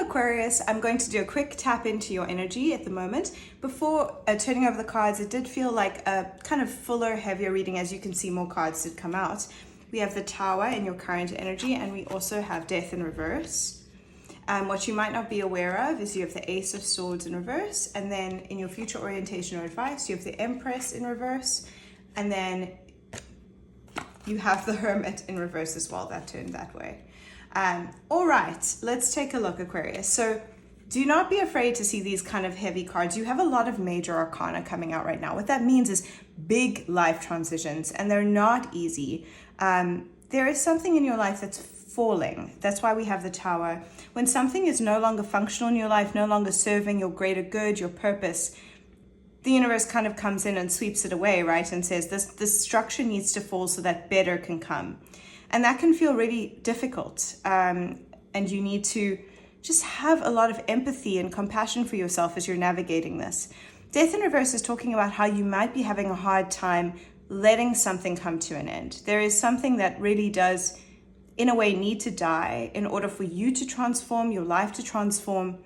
Aquarius, I'm going to do a quick tap into your energy at the moment. Before turning over the cards, it did feel like a kind of fuller, heavier reading. As you can see, more cards did come out. We have the Tower in your current energy, and we also have Death in reverse. What you might not be aware of is you have the Ace of Swords in reverse, and then in your future orientation or advice, you have the Empress in reverse, and then you have the Hermit in reverse as well. That turned that way. All right, let's take a look, Aquarius. So do not be afraid to see these kind of heavy cards. You have a lot of major arcana coming out right now. What that means is big life transitions, and they're not easy. There is something in your life that's falling. That's why we have the Tower. When something is no longer functional in your life, no longer serving your greater good, your purpose, the universe kind of comes in and sweeps it away, right? And says this structure needs to fall so that better can come. And that can feel really difficult. And you need to just have a lot of empathy and compassion for yourself as you're navigating this. Death in reverse is talking about how you might be having a hard time letting something come to an end. There is something that really does, in a way, need to die in order for you to transform, your life to transform.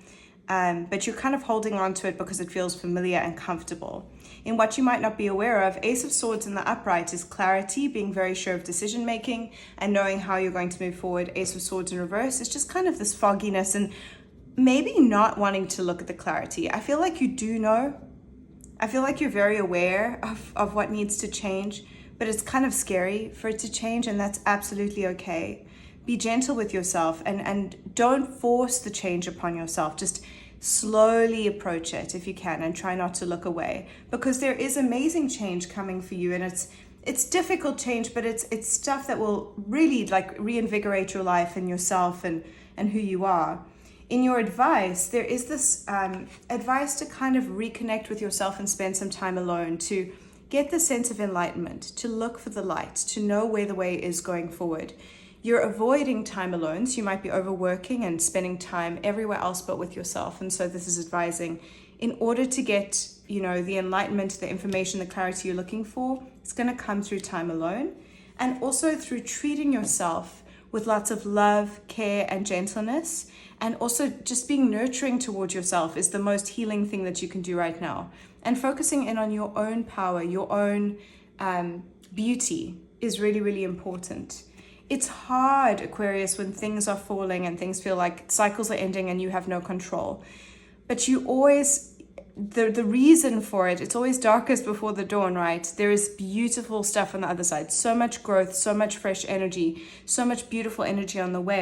But you're kind of holding on to it because it feels familiar and comfortable. In what you might not be aware of, Ace of Swords in the upright is clarity, being very sure of decision making and knowing how you're going to move forward. Ace of Swords in reverse is just kind of this fogginess and maybe not wanting to look at the clarity. I feel like you do know. I feel like you're very aware of what needs to change, but it's kind of scary for it to change, and that's absolutely okay. Be gentle with yourself and don't force the change upon yourself. Just slowly approach it if you can, and try not to look away, because there is amazing change coming for you, and it's difficult change, but it's stuff that will really like reinvigorate your life and yourself and who you are. In your advice, there is this advice to kind of reconnect with yourself and spend some time alone, to get the sense of enlightenment, to look for the light, to know where the way is going forward. You're avoiding time alone, so you might be overworking and spending time everywhere else but with yourself. And so this is advising, in order to get, the enlightenment, the information, the clarity you're looking for, it's going to come through time alone, and also through treating yourself with lots of love, care, and gentleness. And also just being nurturing towards yourself is the most healing thing that you can do right now. And focusing in on your own power, your own beauty is really, really important. It's hard, Aquarius, when things are falling and things feel like cycles are ending and you have no control. But you always, the reason for it, it's always darkest before the dawn, right? There is beautiful stuff on the other side. So much growth, so much fresh energy, so much beautiful energy on the way.